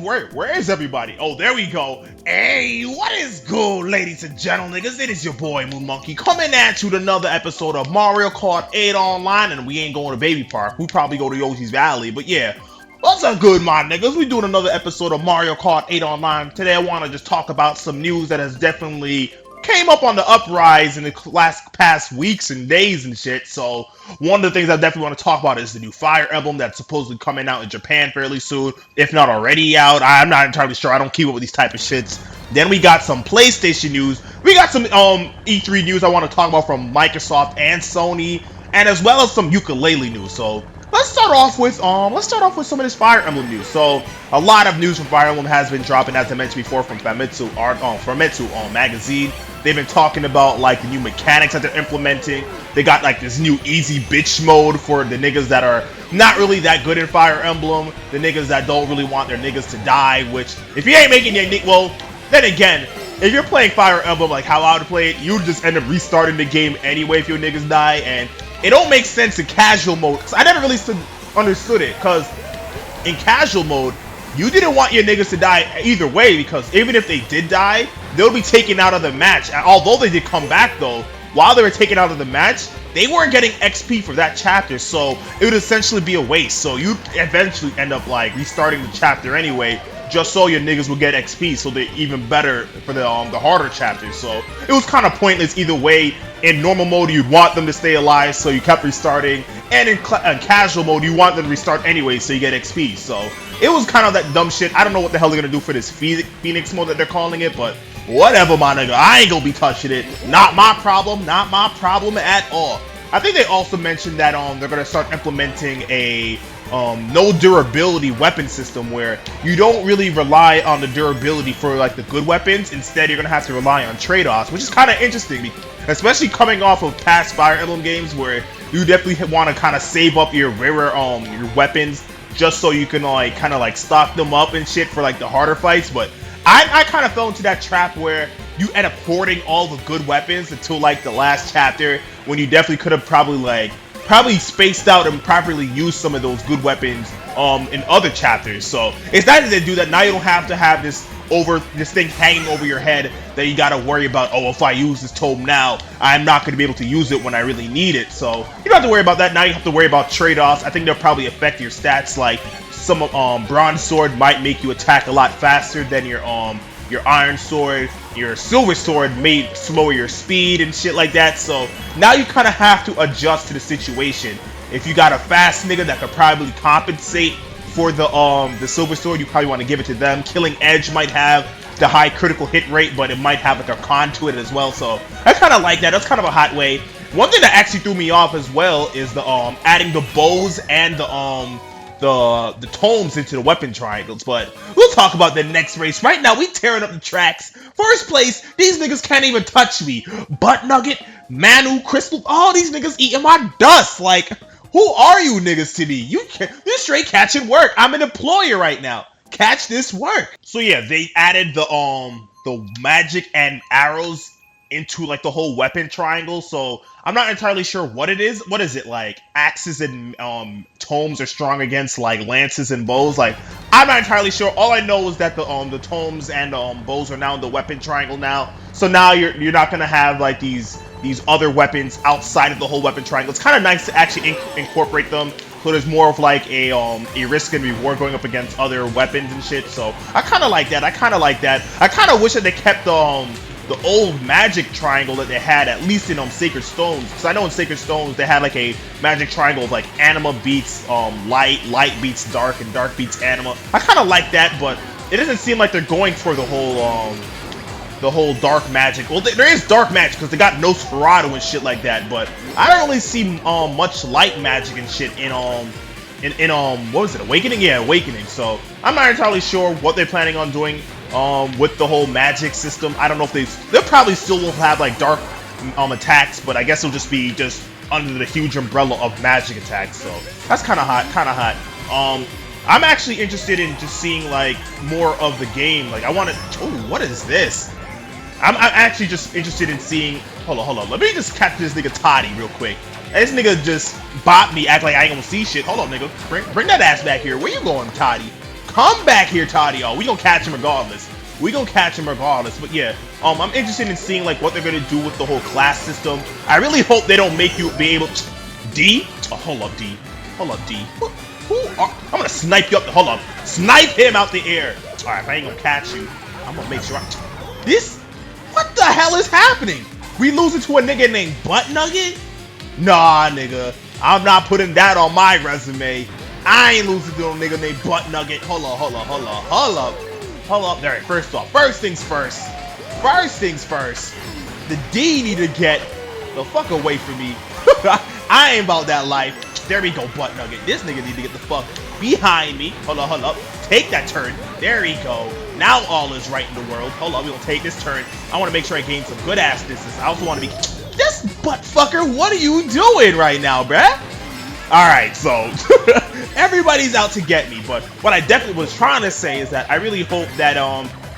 Where is everybody? Oh, there we go. Hey, what is good, ladies and gentlemen? It is your boy MoonMonkey coming at you with another episode of Mario Kart 8 Online, and we ain't going to Baby Park. We probably go to Yoshi's Valley, but yeah. What's up, good, my niggas? We doing another episode of Mario Kart 8 Online. Today, I want to just talk about some news that has definitely came up on the uprise in the past weeks and days and shit. So one of the things I definitely want to talk about is the new Fire Emblem that's supposedly coming out in Japan fairly soon, if not already out. I'm not entirely sure. I don't keep up with these type of shits. Then we got some PlayStation news. We got some E3 news I want to talk about from Microsoft and Sony, and as well as some Yooka-Laylee news. So let's start off with some of this Fire Emblem news. So a lot of news from Fire Emblem has been dropping, as I mentioned before, from Famitsu magazine. They've been talking about like the new mechanics that they're implementing. They got like this new easy bitch mode for the niggas that are not really that good in Fire Emblem. The niggas that don't really want their niggas to die. Which, if you ain't making your well, then again, if you're playing Fire Emblem like how I would play it, you would just end up restarting the game anyway if your niggas die. And it don't make sense in casual mode. Cause I never really understood it. Cause in casual mode, you didn't want your niggas to die either way, because even if they did die, they'll be taken out of the match. And although they did come back though, while they were taken out of the match, they weren't getting XP for that chapter, so it would essentially be a waste. So you'd eventually end up like restarting the chapter anyway, just so your niggas will get XP, so they're even better for the harder chapters. So it was kind of pointless either way. In normal mode, you'd want them to stay alive, so you kept restarting, and in casual mode, you want them to restart anyway, so you get XP. So it was kind of that dumb shit. I don't know what the hell they're gonna do for this Phoenix mode that they're calling it, but whatever, my nigga. I ain't gonna be touching it. Not my problem. Not my problem at all. I think they also mentioned that they're gonna start implementing a no durability weapon system where you don't really rely on the durability for like the good weapons. Instead, you're gonna have to rely on trade-offs, which is kind of interesting, especially coming off of past Fire Emblem games where you definitely want to kind of save up your rarer your weapons just so you can like kind of like stock them up and shit for like the harder fights. But I kind of fell into that trap where you end up hoarding all the good weapons until like the last chapter, when you definitely could have probably spaced out and properly used some of those good weapons in other chapters. So it's nice that they do that. Now you don't have to have this thing hanging over your head that you gotta worry about. Oh, if I use this tome now, I'm not gonna be able to use it when I really need it. So you don't have to worry about that. Now you have to worry about trade-offs. I think they'll probably affect your stats. Like some bronze sword might make you attack a lot faster than your iron sword. Your silver sword may slower your speed and shit like that. So now you kind of have to adjust to the situation. If you got a fast nigga that could probably compensate for the silver sword, you probably want to give it to them. Killing Edge might have the high critical hit rate, but it might have like a con to it as well. So I kind of like that. That's kind of a hot way. One thing that actually threw me off as well is the adding the bows and the tomes into the weapon triangles. But we'll talk about the next race. Right now, we tearing up the tracks. First place, these niggas can't even touch me. Butt Nugget, Manu, Crystal, all these niggas eating my dust. Like, who are you niggas to me? You straight catching work. I'm an employer right now. Catch this work. So yeah, they added the magic and arrows into like the whole weapon triangle. So I'm not entirely sure what it is. What is it, like axes and tomes are strong against like lances and bows? Like, I'm not entirely sure. All I know is that the tomes and bows are now in the weapon triangle now. So now you're not gonna have like these other weapons outside of the whole weapon triangle. It's kind of nice to actually incorporate them. So there's more of like a risk and reward going up against other weapons and shit. So I kind of like that. I kind of wish that they kept the old magic triangle that they had, at least in Sacred Stones. Because I know in Sacred Stones they had like a magic triangle of like anima beats light beats dark, and dark beats anima. I kind of like that, but it doesn't seem like they're going for the whole dark magic. Well, there is dark magic because they got Nosferatu and shit like that, but I don't really see much light magic and shit in what was it, Awakening? Yeah, Awakening. So I'm not entirely sure what they're planning on doing with the whole magic system. I don't know if they'll probably still will have like dark attacks, but I guess it'll just be under the huge umbrella of magic attacks. So that's kind of hot. I'm actually interested in just seeing like more of the game. Like, I want to. Oh, what is this? I'm actually just interested in seeing. Hold on. Let me just catch this nigga Toddy real quick. This nigga just bopped me, act like I ain't gonna see shit. Hold on, nigga. Bring that ass back here. Where you going, Toddy? Come back here, Tadio. We gonna catch him regardless. But yeah, I'm interested in seeing like what they're gonna do with the whole class system. I really hope they don't make you be able to... D? Oh, hold up, D. I'm gonna snipe you up. Hold up. Snipe him out the air. Alright, if I ain't gonna catch you, I'm gonna make sure This? What the hell is happening? We losing to a nigga named Butt Nugget? Nah, nigga. I'm not putting that on my resume. I ain't losing to a nigga named Butt Nugget. Hold up. There, first off. First things first. The D need to get the fuck away from me. I ain't about that life. There we go, Butt Nugget. This nigga need to get the fuck behind me. Hold up. Take that turn. There we go. Now all is right in the world. Hold up, we gonna take this turn. I want to make sure I gain some good ass distance. I also want to be... This butt fucker, what are you doing right now, bruh? Alright, so... everybody's out to get me, but what I definitely was trying to say is that I really hope that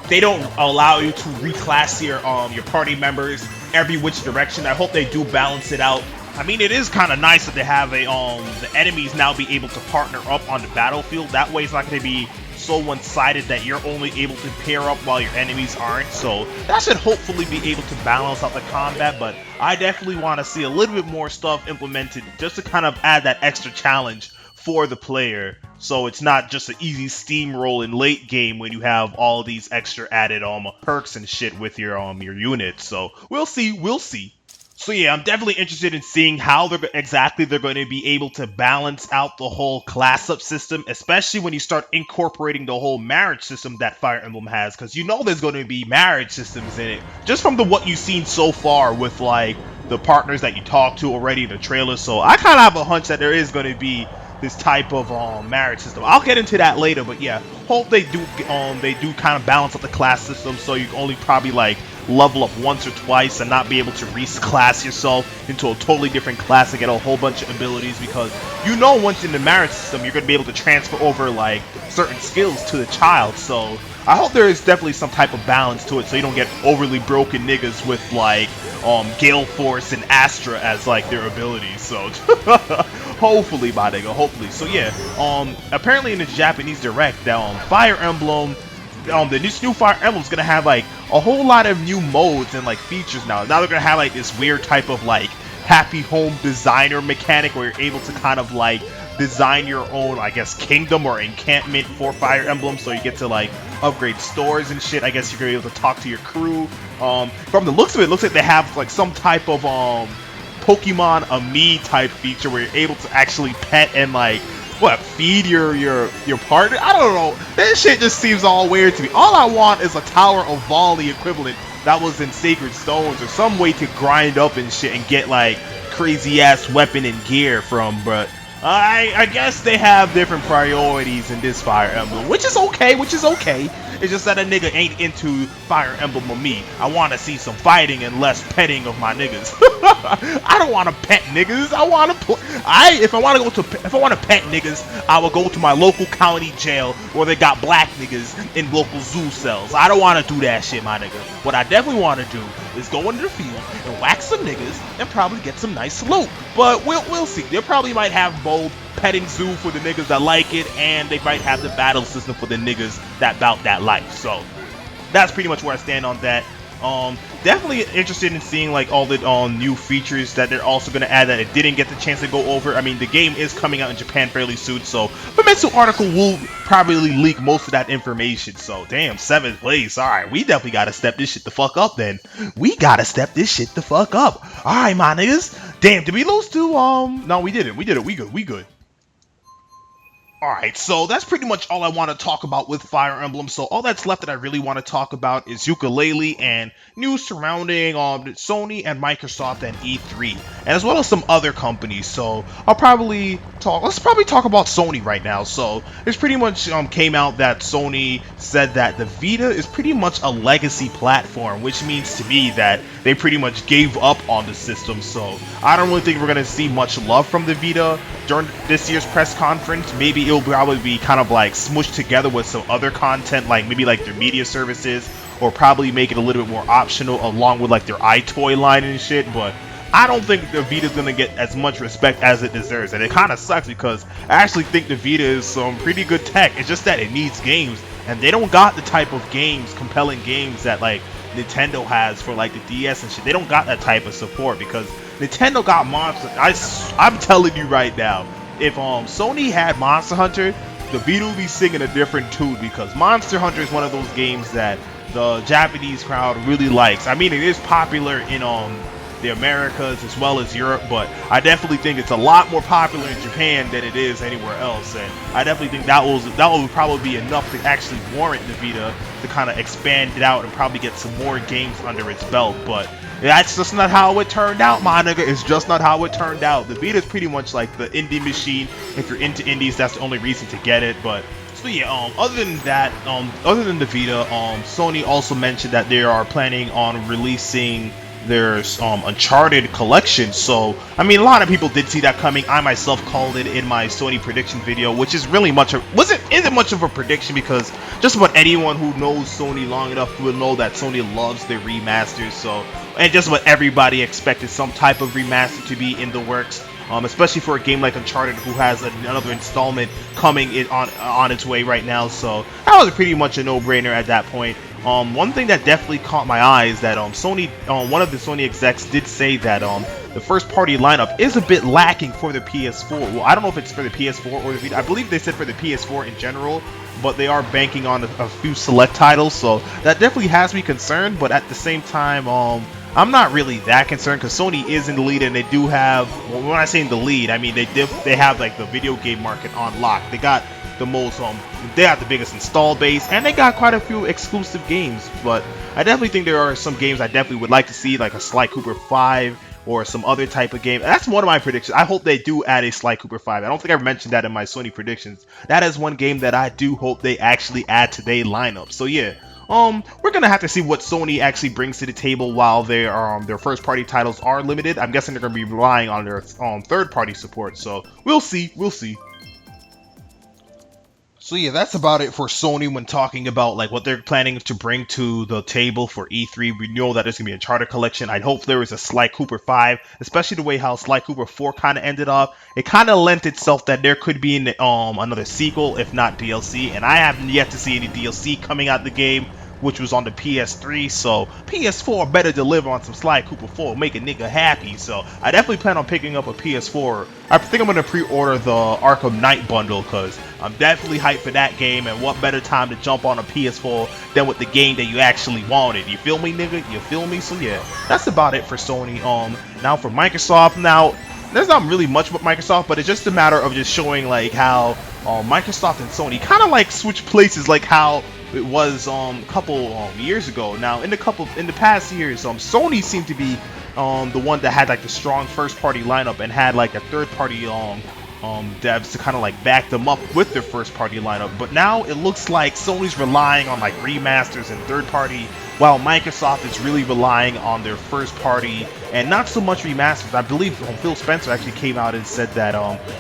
they don't allow you to reclass your party members every which direction. I hope they do balance it out. I mean, it is kind of nice that they have the enemies now be able to partner up on the battlefield. That way it's not going to be so one-sided that you're only able to pair up while your enemies aren't. So that should hopefully be able to balance out the combat, but I definitely want to see a little bit more stuff implemented just to kind of add that extra challenge for the player, so it's not just an easy steamroll in late game when you have all these extra added perks and shit with your unit. So we'll see. So yeah, I'm definitely interested in seeing how they're going to be able to balance out the whole class up system, especially when you start incorporating the whole marriage system that Fire Emblem has, because you know there's going to be marriage systems in it, just from what you've seen so far with like the partners that you talked to already in the trailer. So I kind of have a hunch that there is going to be this type of marriage system. I'll get into that later, but yeah, hope they do kind of balance out the class system so you can only probably like level up once or twice and not be able to reclass yourself into a totally different class and get a whole bunch of abilities, because you know once in the marriage system you're going to be able to transfer over like certain skills to the child. So I hope there is definitely some type of balance to it so you don't get overly broken niggas with like Gale Force and Astra as like their abilities. So hopefully, my nigga, hopefully. So yeah, apparently in the Japanese direct, Fire Emblem, this new Fire Emblem is gonna have like a whole lot of new modes and like features now. Now they're gonna have like this weird type of like happy home designer mechanic where you're able to kind of like design your own, I guess, kingdom or encampment for Fire Emblem, so you get to like upgrade stores and shit. I guess you're gonna be able to talk to your crew. From the looks of it, looks like they have like some type of Pokemon Miis type feature where you're able to actually pet and like feed your partner. I don't know. That shit just seems all weird to me. All I want is a Tower of Volley equivalent that was in Sacred Stones, or some way to grind up and shit and get like crazy ass weapon and gear from, but I guess they have different priorities in this Fire Emblem, which is okay. It's just that a nigga ain't into Fire Emblem with me. I want to see some fighting and less petting of my niggas. I don't want to pet niggas. I want to if I want to pet niggas, I will go to my local county jail where they got black niggas in local zoo cells. I don't want to do that shit, my nigga. What I definitely want to do is go into the field and whack some niggas and probably get some nice loot. But we'll see. They probably might have both petting zoo for the niggas that like it, and they might have the battle system for the niggas that bout that life. So that's pretty much where I stand on that. Definitely interested in seeing like all the new features that they're also going to add that it didn't get the chance to go over. I mean, the game is coming out in Japan fairly soon, so the Famitsu article will probably leak most of that information. So damn, 7th place. Alright, we definitely got to step this shit the fuck up then. Alright, my niggas. Damn, did we lose to no, we didn't. We good. Alright, so that's pretty much all I want to talk about with Fire Emblem. So all that's left that I really want to talk about is Yooka-Laylee and news surrounding Sony and Microsoft and E3, and as well as some other companies. So let's probably talk about Sony right now. So it's pretty much came out that Sony said that the Vita is pretty much a legacy platform, which means to me that they pretty much gave up on the system. So I don't really think we're going to see much love from the Vita during this year's press conference. Maybe it'll probably be kind of like smushed together with some other content, like maybe like their media services, or probably make it a little bit more optional along with like their iToy line and shit. But I don't think the Vita's gonna get as much respect as it deserves, and it kind of sucks because I actually think the Vita is some pretty good tech. It's just that it needs games, and they don't got the type of games, compelling games that like Nintendo has for like the DS and shit. They don't got that type of support because Nintendo got Monster. I'm telling you right now, if Sony had Monster Hunter, the Vita would be singing a different tune because Monster Hunter is one of those games that the Japanese crowd really likes. I mean, it is popular in the Americas as well as Europe, but I definitely think it's a lot more popular in Japan than it is anywhere else, and I definitely think that will probably be enough to actually warrant the Vita to kind of expand it out and probably get some more games under its belt. But that's just not how it turned out, my nigga. It's just not how it turned out. The Vita is pretty much like the indie machine. If you're into indies, that's the only reason to get it. But so yeah, other than that, other than the Vita, Sony also mentioned that they are planning on releasing their Uncharted collection. So I mean, a lot of people did see that coming. I myself called it in my Sony prediction video, which is really isn't much of a prediction because just about anyone who knows Sony long enough will know that Sony loves their remasters. So, and just about everybody expected some type of remaster to be in the works. Especially for a game like Uncharted, who has another installment coming on its way right now. So that was pretty much a no-brainer at that point. One thing that definitely caught my eye is that Sony, one of the Sony execs did say that the first-party lineup is a bit lacking for the PS4. Well, I don't know if it's for the PS4 or the Vita. I believe they said for the PS4 in general, but they are banking on a few select titles, so that definitely has me concerned. But at the same time, I'm not really that concerned because Sony is in the lead, and they do have, well, when I say in the lead, I mean they have like the video game market on lock. They got the most, they got the biggest install base, and they got quite a few exclusive games. But I definitely think there are some games I definitely would like to see, like a Sly Cooper 5 or some other type of game. That's one of my predictions. I hope they do add a Sly Cooper 5. I don't think I mentioned that in my Sony predictions. That is one game that I do hope they actually add to their lineup. So yeah. We're gonna have to see what Sony actually brings to the table while their first-party titles are limited. I'm guessing they're gonna be relying on their third-party support. So we'll see. So yeah, that's about it for Sony when talking about like what they're planning to bring to the table for E3. We know that there's gonna be a Uncharted collection. I'd hope there is a Sly Cooper 5, especially the way how Sly Cooper 4 kind of ended up. It kind of lent itself that there could be another sequel, if not DLC. And I haven't yet to see any DLC coming out the game, which was on the PS3, so PS4 better deliver on some Sly Cooper 4, make a nigga happy. So I definitely plan on picking up a PS4. I think I'm going to pre-order the Arkham Knight bundle because I'm definitely hyped for that game, and what better time to jump on a PS4 than with the game that you actually wanted. You feel me, nigga? You feel me? So yeah, that's about it for Sony. Now for Microsoft, now there's not really much with Microsoft, but it's just a matter of just showing like how Microsoft and Sony kind of like switch places, like how it was a couple years ago. Now in the past years, Sony seemed to be the one that had like the strong first party lineup and had like a third party devs to kind of like back them up with their first party lineup. But now it looks like Sony's relying on like remasters and third party, while Microsoft is really relying on their first party and not so much remasters. I believe Phil Spencer actually came out and said that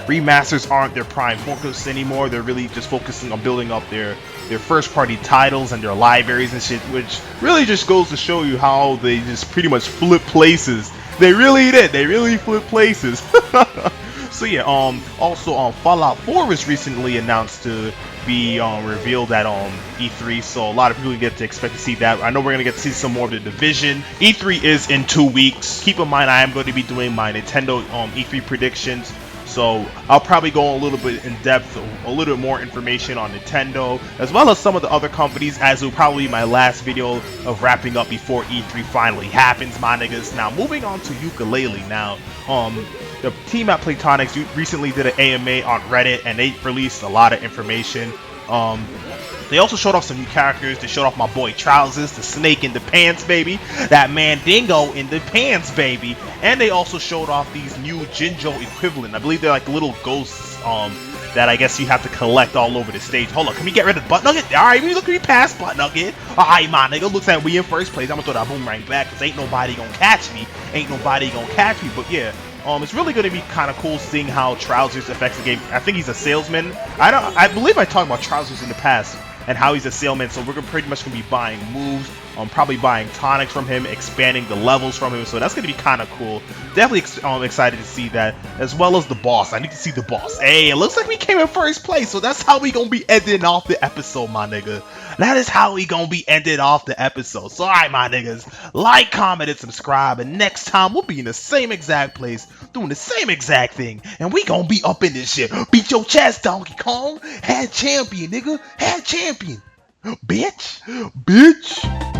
remasters aren't their prime focus anymore. They're really just focusing on building up their first party titles and their libraries and shit, which really just goes to show you how they just pretty much flip places. They really did. They really flip places. So yeah, also Fallout 4 was recently announced to be revealed at E3, so a lot of people get to expect to see that. I know we're gonna get to see some more of the Division. E3 is in 2 weeks. Keep in mind I am going to be doing my Nintendo E3 predictions, so I'll probably go a little bit in depth, a little bit more information on Nintendo, as well as some of the other companies, as will probably be my last video of wrapping up before E3 finally happens, my niggas. Now moving on to Yooka-Laylee. Now the team at Playtonics recently did an AMA on Reddit, and they released a lot of information. They also showed off some new characters. They showed off my boy Trousers, the snake in the pants, baby. That Mandingo in the pants, baby. And they also showed off these new Jinjo equivalent. I believe they're like little ghosts that I guess you have to collect all over the stage. Hold on, can we get rid of Butt Nugget? Alright, we look, we pass Butt Nugget. Alright, my nigga, looks like we in first place. I'm gonna throw that boomerang back because ain't nobody gonna catch me. But yeah. It's really going to be kind of cool seeing how Trousers affects the game. I think he's a salesman. I believe I talked about Trousers in the past and how he's a salesman, so we're pretty much going to be buying moves probably buying tonics from him, expanding the levels from him. So that's gonna be kind of cool. Definitely excited to see that, as well as the boss. I need to see the boss. Hey, it looks like we came in first place, so that's how we gonna be ending off the episode, my nigga. That is how we gonna be ending off the episode. So alright, my niggas, like, comment, and subscribe, and next time we'll be in the same exact place, doing the same exact thing, and we gonna be up in this shit. Beat your chest, Donkey Kong. Head champion, nigga. Head champion. Bitch. Bitch.